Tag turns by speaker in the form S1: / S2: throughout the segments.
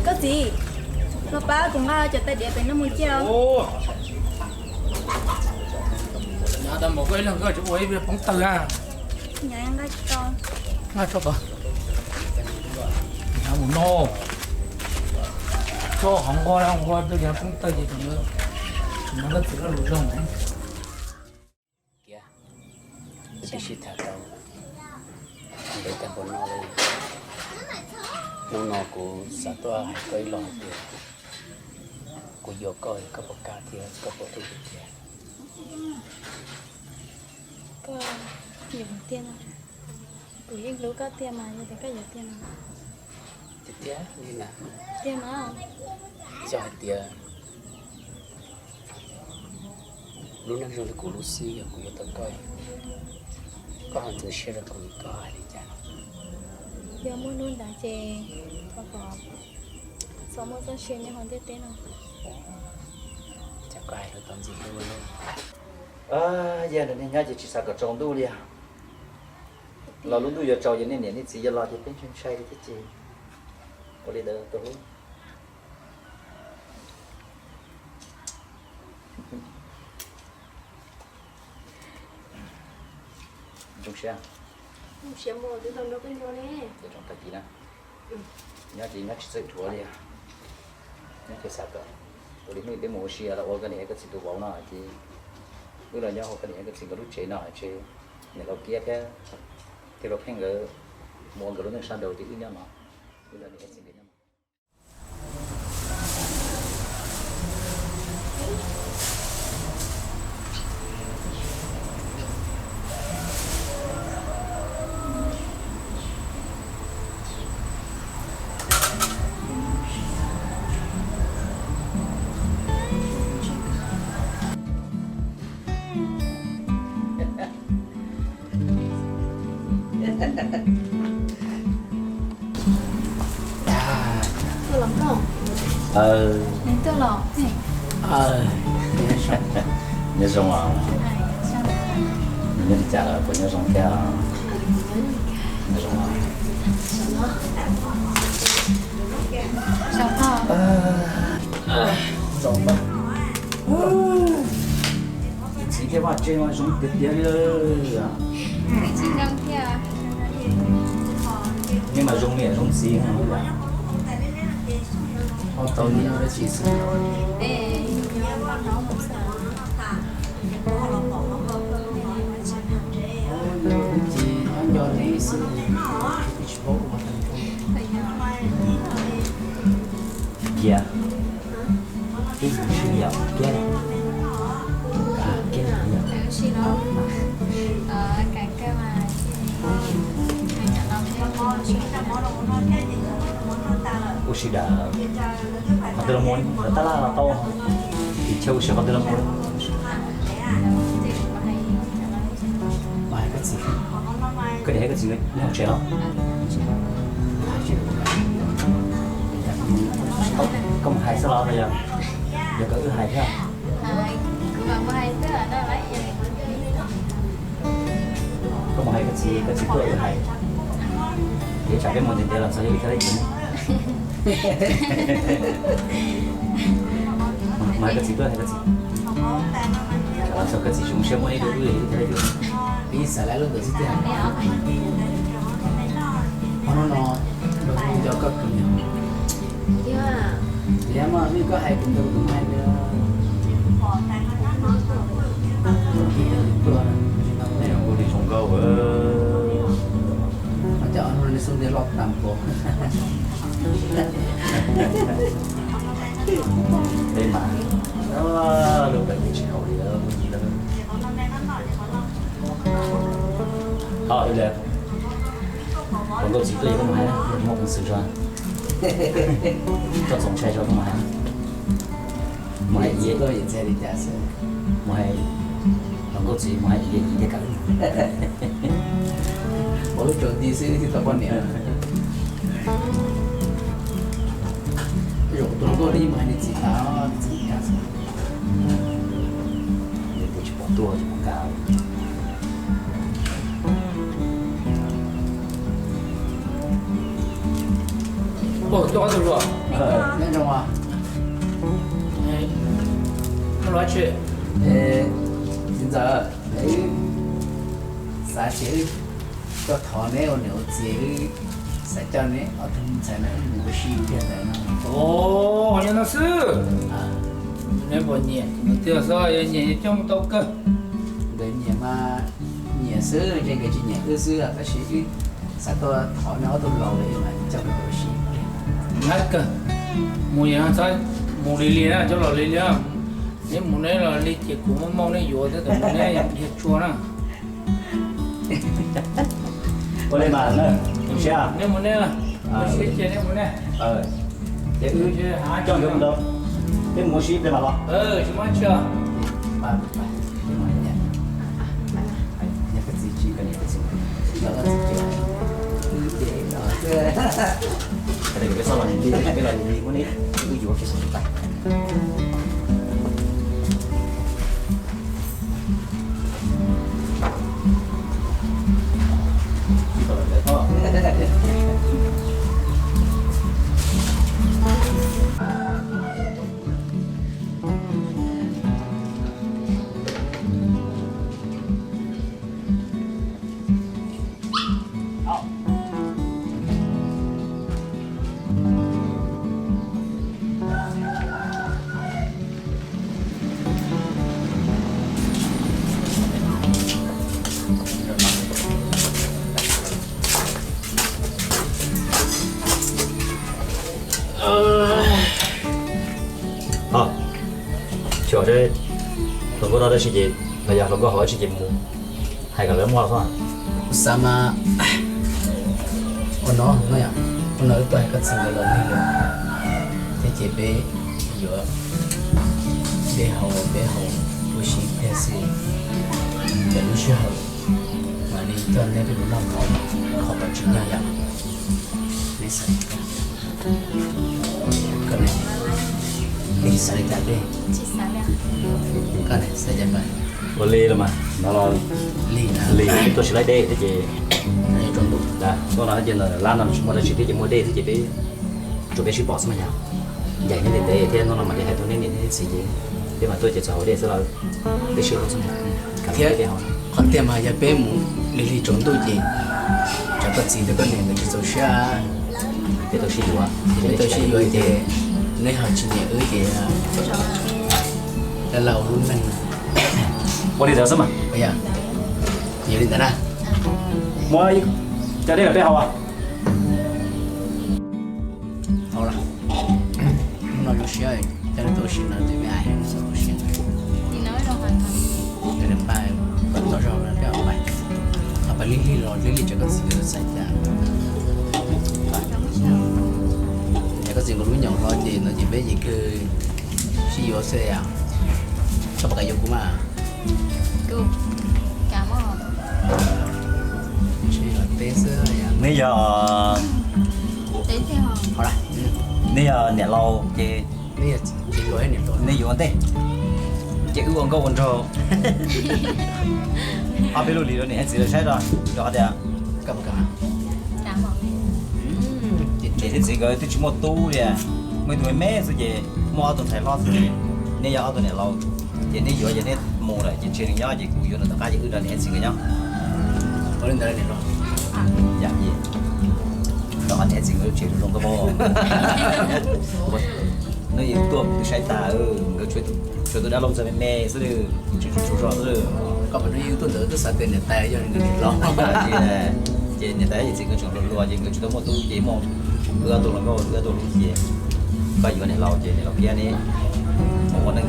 S1: Có gì? Nó ba cũng cho tay đẹp nó mua treo.
S2: Ô. Nhà ta một cái là cái chỗ ấy về phóng từ à.
S1: Nhà em gái con.
S2: Ngay cho bà. Nhà một nô. Cho không qua tôi nhà phóng từ gì nữa. Nó rất là lùi rồng đấy. Kìa. Tôi chỉ thả đâu. Để ta còn nó lên. Nó của xã toa hay cái lò tiền. Của vô coi có một cá tiền, có một thứ tiền.
S1: Có nhiều tiền không? Tụi em lúc có tiền mà như thế có nhiều tiền không?
S2: Tiền như nào?
S1: Tiền mà không?
S2: Cho tiền. Lúc nãy rồi của Lucy của vô tận coi. Có hàng thứ xe ra của có ai đi chả.
S1: Giờ muốn luôn đã chè có có số một số chuyện như hoàn tiết tên không?
S2: Chả có ai được tận gì đâu luôn.
S3: Giờ này nhớ chỉ sao có trồng đu đi à? Là lúc đu giờ trồng giờ này chỉ giờ lo thì bên trên say thì chỉ có đi đỡ tôi. Trồng xe.
S1: Không xe mua từ trong đâu cái vô nè.
S3: Để trồng cái gì nè? Nhớ chỉ nhớ chỉ sự thua đi à? Nhớ chỉ sao có. Tôi đi mình mua xe là ô cái này cái gì tôi bảo nó thì bây giờ nhớ hồ cái này cái gì cái lúc chế nó chế nàyเราkia cái thìเราแข่งกับมองกับรถในชั้นเดียวที่อื่นเนี่ยมั้งเวลาเนี่ยสิ่งเดียวเนี่ยมั้ง
S1: Tôi lắm rồi. Nên tôi lọ.
S3: nhớ xong à nhớ trả lời của nhớ xong kia nhớ xong à
S1: Sao hả?
S3: xong ba chỉ cái mà chơi mà xong tiếp tiếp đi
S1: Chị đang kia.
S3: nhưng mà dùng miệng dùng gì hả
S2: Họ tao đi ở đây chỉ sự.
S1: Ê, con nó cũng sợ.
S2: Chỉ anh cho đi sự. Chỉ bố mà thành công.
S3: dạ cái gì suy yếu cái cái gì
S1: Chị nó cái mà
S3: Ushida Hadramun Tala là to thì châu sẽ Hadramun bài cái gì cái gì đấy không chế lắm không hay sao bây giờ giờ có thứ hay thế à
S1: mà hay tức là nó lấy gì
S3: không hay cái gì tôi hay để trả cái món tiền làm sao để cái đấy mà cái gì tôi hay cái gì làm sao cái gì chúng sẽ mới được cái đấy được
S2: Đi xả lại luôn từ xí tiền. Nó cho cấp cái gì.
S1: yeah.
S2: Dạ mà đi có hai cũng được cũng hai nữa.
S3: này nó đi trồng gấu
S2: Mà cho nó đi xuống để lọt tầm cổ.
S3: đây mà nó được bệnh chỉ hậu thì nó gì đâu bây giờ còn câu chỉ tôi không hay một phần sự cho cho sống chơi cho không hay mà hay gì
S2: Tôi hiện sẽ đi trả xe.
S3: mà hay còn câu chỉ mà hay gì gì cả
S2: Mỗi lúc đầu đi sẽ đi tập quan niệm. Rồi tôi đi mà đi chỉ tháo chỉ trả xe.
S3: để tôi chỉ bỏ tua chỉ bỏ cao
S2: 哦，多少多少？
S3: 那种啊，
S2: 哎，我拿去。
S3: 现在啥些个糖呢？我了解，啥叫呢？我听才能无锡片的呢。
S2: 哦，好像那是。
S3: 啊，
S2: 那不念，你多少要念这么多个？
S3: 那年嘛，年收这个今年20啊，那些啥个糖呢？我都老了嘛，叫不无锡。
S2: 那个，木样咱木里里啊，就老里里啊。你木那老里结果嘛，毛那药的，木那也做了。
S4: 我来买呢，有些啊，
S2: 那木那了，我学姐那木那。
S4: 这个
S2: 有些还
S4: 讲用不到，这模式对吧咯？
S2: 什么吃啊？
S3: 爸，你买呢？你个自己个你个自己，那个自己，对啊，
S4: 这个别说了，你别了，你我那这个药是什么的？好，瞧这，如果到的时间，大家如果好时间么，还个人话算。
S3: sama ono no ya ono itu ay kat single lo ni lo TJB yo beho ushi pesi ya lu shi ho ma ni to ne de na mo ko ba chi nya ya ni sa ka ne ni sa ta de
S1: 去三两。
S3: ka ne sa ja ba
S4: 我累了嘛，那了
S3: li na
S4: 累，都是来得，这些。
S3: ai trong đủ
S4: 啊，我那现在拉那什么的，去这些么的，这些准备去报什么呀？อย่างนี้เด็กๆที่น้องมาได้ให้ตัวนี้นี่สิเดี๋ยวมาตัวจะสาวได้สำหรับได้ชื่อรถสมัยกับที่เดียว
S3: còn tiền mà giờ bé mu lì lì trốn tôi gì cho có gì được con này mình chỉ xa
S4: เดี๋ยวตัวชื่อว่า
S3: để tôi chỉ rồi thì nơi họ chỉ nhớ thì là lâu luôn mình
S4: 我哋就什么？
S3: bây giờ nhiều đến đó
S4: 我在这个背好啊。
S3: 好了nó lúc xưa cho nên tôi xin nó thì mới ai hàng sao tôi xin
S1: 你能为什么呢？
S3: cho nên ba vẫn tỏ rõ là béo mày à bà lì lì cho con gì nó xảy ra nhà có gì mà lúc nhỏ lo thì nó chỉ biết gì cứ chỉ vô xe à sao bà cái dụng cũng mà
S1: 够，感冒。
S3: chỉ là té sữa à
S4: 你要
S1: 等一下哈。
S3: 好了
S4: 你要年老这
S3: นี่chỉ gọi niệm thôi
S4: 你有得，这个广告文章，阿贝鲁里头你还记得晒着，叫的，
S3: 干不干嘛？
S1: 感冒。
S4: 这些这个都去么多的，没对咩是的，么都才老是的，你要多年老，这你有这你么了，这这人家这古有那大家有的你还是个样，
S3: 我领导你说，
S4: 呀也，到俺还是个这种个么，那有多晒大个觉得那老在咩是的，就说是。
S3: có phải nói yếu tố nữa tôi sợ tiền này tay cho nên người lo.
S4: Chị nhà tay chị cứ chọn lúa chị cứ chọn một túi chị một đưa tôi là đưa tôi luôn chị bây giờ này lâu chị này lâu kia này một con đang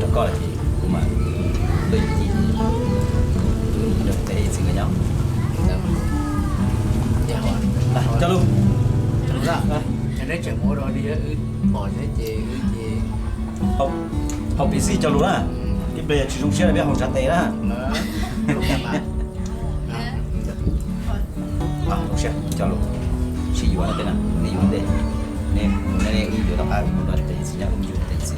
S4: cho coi là chị cũng mà tôi chị được thế chị người nhau
S3: Dạ hỏi.
S4: cho luôn
S3: Đúng rồi. Cái đấy chẳng mua rồi đi bỏ thế chị
S4: học học PC cho luôn á cái bây giờ chỉ dùng xe là biết học trả tiền đó
S3: Đúng mà.
S4: à học xe cho luôn chỉ dùng là thế nào này dùng đây này này ứng dụng là phải một đoạn để chỉ là ứng dụng để chỉ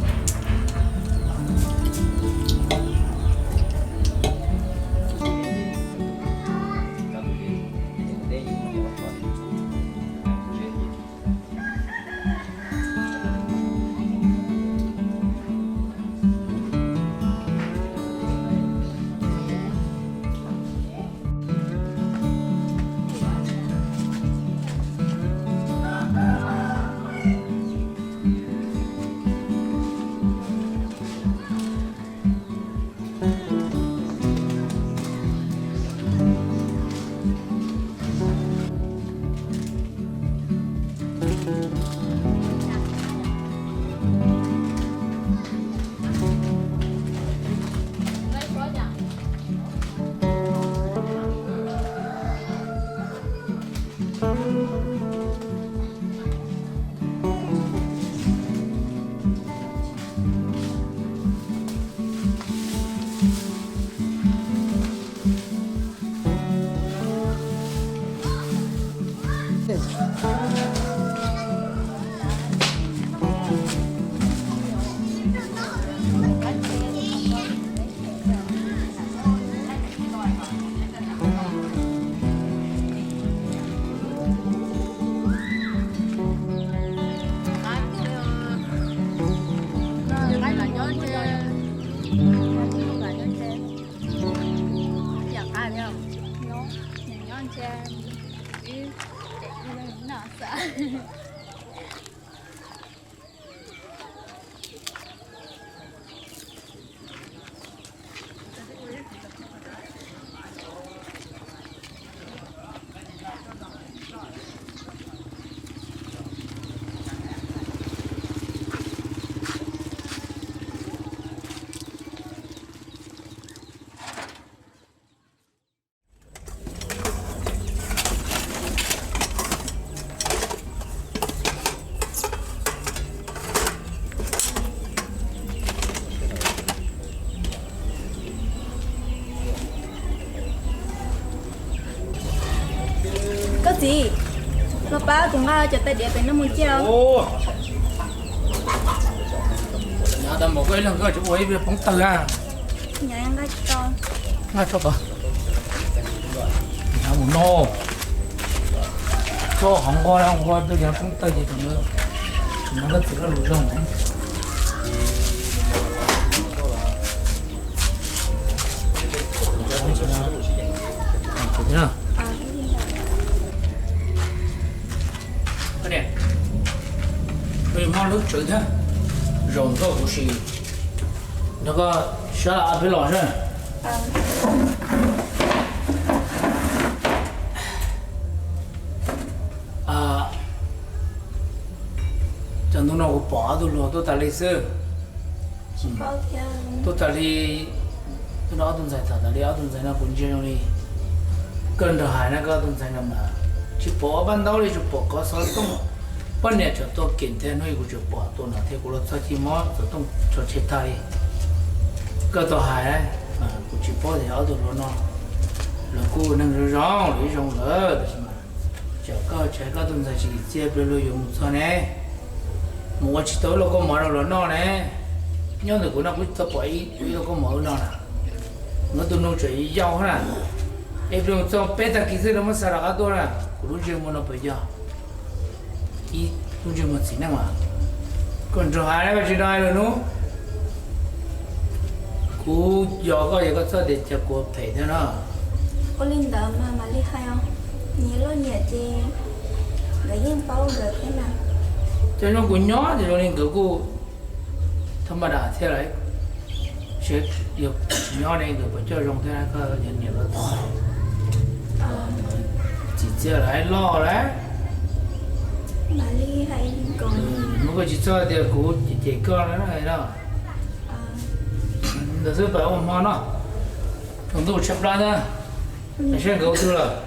S1: ba cũng cho tay để bên nó một chiều.
S2: Ô. Nhà ta một cái lần coi chú ấy về bóng tờ à.
S1: Nhà em gái cho.
S2: Ngay cho bà. Nhà một nô. Cho không qua tôi nhà bóng tờ gì tầm nữa. Nó rất là lùi rồng đấy. Cái này, bây giờ lúc trước thế, rồng có cũng是那个小阿飞老师，啊，讲到那个爸都了，都打类似，
S1: 包天。
S2: 都打哩，都那东西打哩，那东西那本钱用哩，跟着海那个东西那嘛，去包办到哩就包个啥东。半年就到今天那个就包到那天过了早起嘛，就东就去打哩。个到海啊，不去包的好多了呢，那个那个让里让了的是嘛，这个东西是这边了用错呢，我去到了个马路了呢，因为个那个他包一那个毛呢，我都弄这一要哈，一边做别的其实那么啥那个多了，古时候那不一样，一古时候是那嘛，跟着海那个知道了喏。cú giờ có gì có sao để cho cô thấy thế nào?
S1: Cô linh đỡ mà đi hay không? Nhớ lo nhẹ thì lấy yên bao được thế nào?
S2: Cho nó cũng nhỏ thì cho nên cứ cô thầm đà thế đấy, sẽ được nhỏ này được phải cho rong thế này có nhận nhận được thôi. Chỉ chơi lại lo đấy.
S1: Mà đi hay còn.
S2: Nó có chỉ cho thì cô chỉ con nó này đâu. Đó là bảo mà nó còn tôi chấp ra đó anh xem cậu chưa là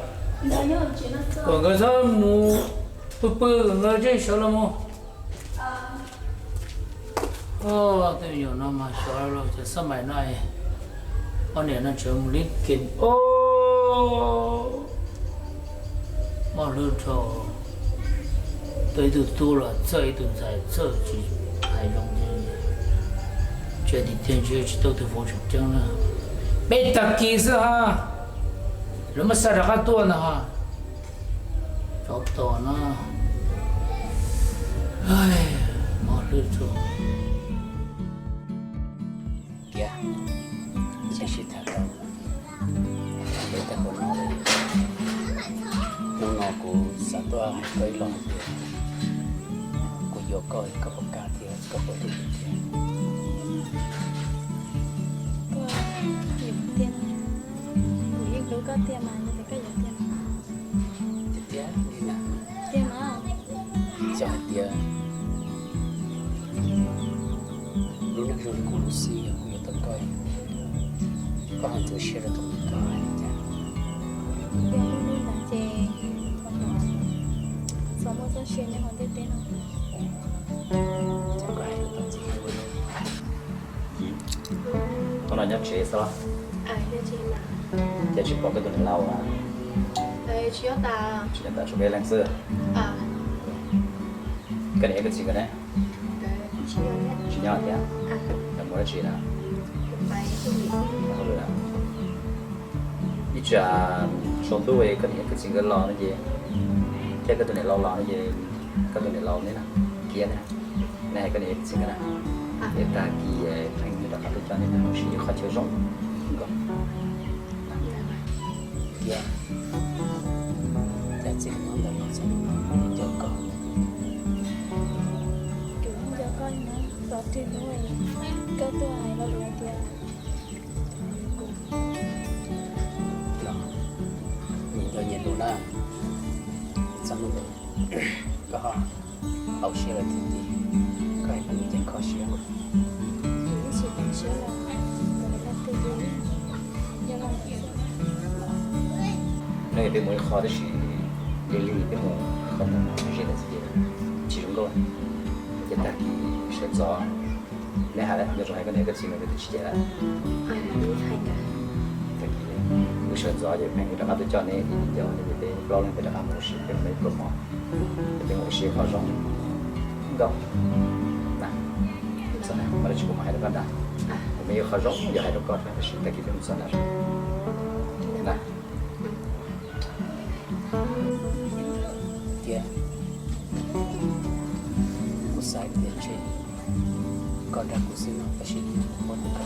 S2: còn cái số mu bự còn cái chơi số là mu tôi nhiều nó mà số rồi cho sao mày này con này nó chơi một lít kín mà lớn cho tới từ tu là chơi từ dài chơi chỉ hay dùng这几天就去都佛城镇了，没打机是哈，人们杀的还多呢哈，找不到呢，哎，没日子。
S3: 呀，这是他的，没得可能的，我那个啥都还可以弄的，我有个一个不干的，一个不对的。
S1: Đủ có tiền mà nhưng phải có nhiều tiền.
S3: Tiền như nào?
S1: Tiền mà.
S3: Cho tiền. Lúc nãy rồi cũng lúc xí rồi cũng có coi. Có hàng thứ xe rồi cũng coi.
S1: Tiền lúc đi là chè. Sống một số xe nhưng không biết tiền không.
S3: Chắc có ai được tao chỉ hay con nói nhắc chế sao?
S1: Đưa chị mà.
S3: Giờ chỉ có cái tuần lâu à?
S1: Đây, chị ta.
S3: Chị ta chuẩn bị làm xưa. Cái này cái gì cái này?
S1: Chị nhỏ.
S3: Chị nhỏ thế à? Làm 뭐라 chị nào?
S1: Máy tôi nghĩ.
S3: Không được nào. Ý chả sống tôi về cái này cái gì cái lo nó gì? Cái tuần này lâu lo nó gì? Cái tuần này lâu nữa nè. Kia nè. Này cái này cái gì cái này? Để ta kia thành người ta phát cho nên nó sẽ khó chịu rộng. Kia. Ta chỉ nói là nó sẽ cho con.
S1: Kiểu cho con nữa. Có tiền rồi. Có tôi ai là được tiền.
S3: Đó. Nhìn cho nhìn đủ nào. Xong rồi. Có họ. Ông sẽ là thì gì? Có ai cũng chẳng khó xíu.
S1: Những sự tình xíu là người ta tự nhiên. Nhưng mà
S3: 那对我好的是邻里对我好的认得自己的，其中个也大体是早，那下来那种还跟那个几个都起来了，ai
S1: cũng hay cả.
S3: 大体有选择也便宜的，那就叫你叫你的老人给他按摩师，给没个嘛，给我师好上，高，那，真的，我来去我们还得干的，没有好上也还得搞出来是，但给他们算了，那，爹，我晒点去，搞点故事呢，不是我不搞。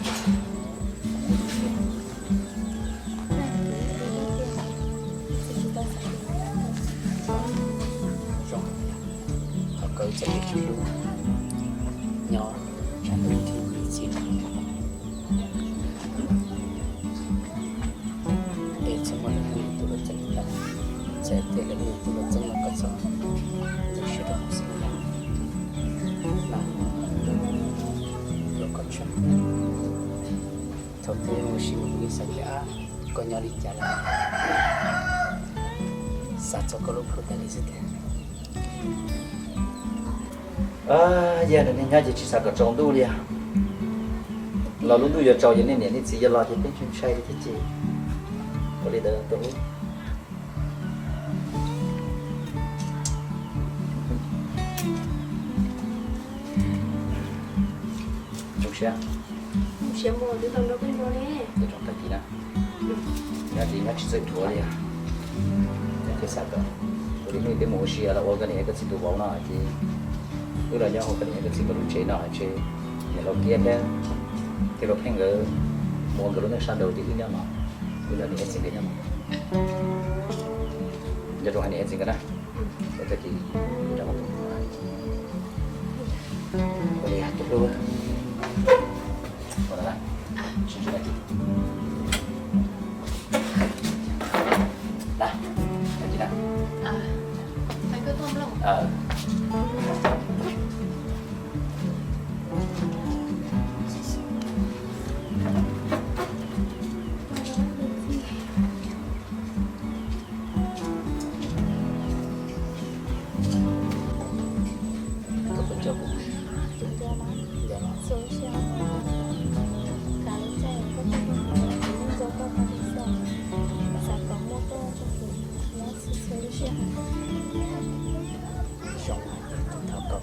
S3: จะมีชุดลูกย้อนฉันรู้ที่มีสิ่งเด็กสมัยนี้ตัวจะมีแต่เจ็บเด็กเลยตัวจะมาก็จะจะเชื่อถือสิ่งนั้นนะแล้วก็ฉันทำให้เราชีวิตมีสัญญาก็ย้อนอีกอย่างสัตว์ก็รู้พูดได้สิเดgiờ này nhà chỉ sao cái trồng đu đi à, là lúc đu giờ trồng như này chỉ giờ lo thì bên trên xây thì chỉ, có đi được tôi, trồng xe,
S1: xe mua thì tao đâu có mua nè,
S3: để trồng cái gì đó, nhà chỉ nhà chỉ xây thua đi à, nhà chỉ sao cái, tôi đi mấy cái mua xe là ở cái này cái gì tôi bảo nó thì bây giờ nhau cái này cái gì cũng chế nào chế nhàเราเกียร์เนี่ยที่เราแข่งกันมองกันแล้วเนี่ยชันเดียวที่เนี่ยมาbây giờเนี่ยสิ่งเดียวมาจะตรงนี้สิ่งกันนะแต่จะกี่จะมาตรงไหนวันนี้จบแล้วหมดแล้วนะชิ้นสุดท้ายนะอันนี้นะ
S1: ไปก็ต้มแล้ว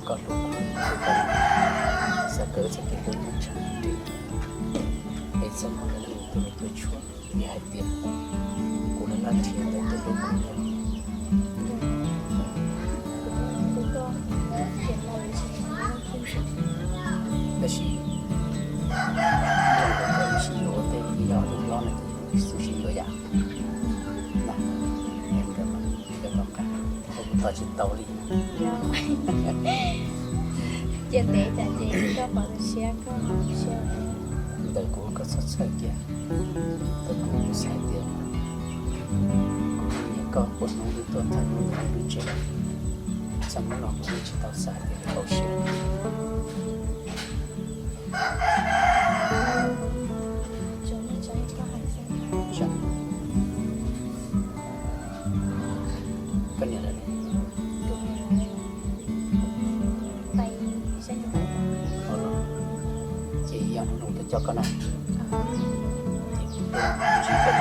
S3: ก็รู้สักเกิดจะเป็นเรื่องฉันดีไอ้สมองนั้นตัวนี้ตัวชั่วมีให้เปลี่ยนกูนั้นนั่นเทียนแต่ตัวลูกกูเนี่ยแต่ชีแต่ชีโอเตที่ยาวตัวย้อนในสุชีตัวอย่างนะเห็นกันมั้ยเดี๋ยวต้องการผมต่อจิตเตาลี
S1: 姐得在这个把它写个写。
S3: 德国个出彩嘅，德国彩嘅，你个不能的多太多的理解，怎么能理解到彩的高兴？
S1: 就那这一个还是。
S3: 这样，跟你的呢？cho con này thì chỉ cần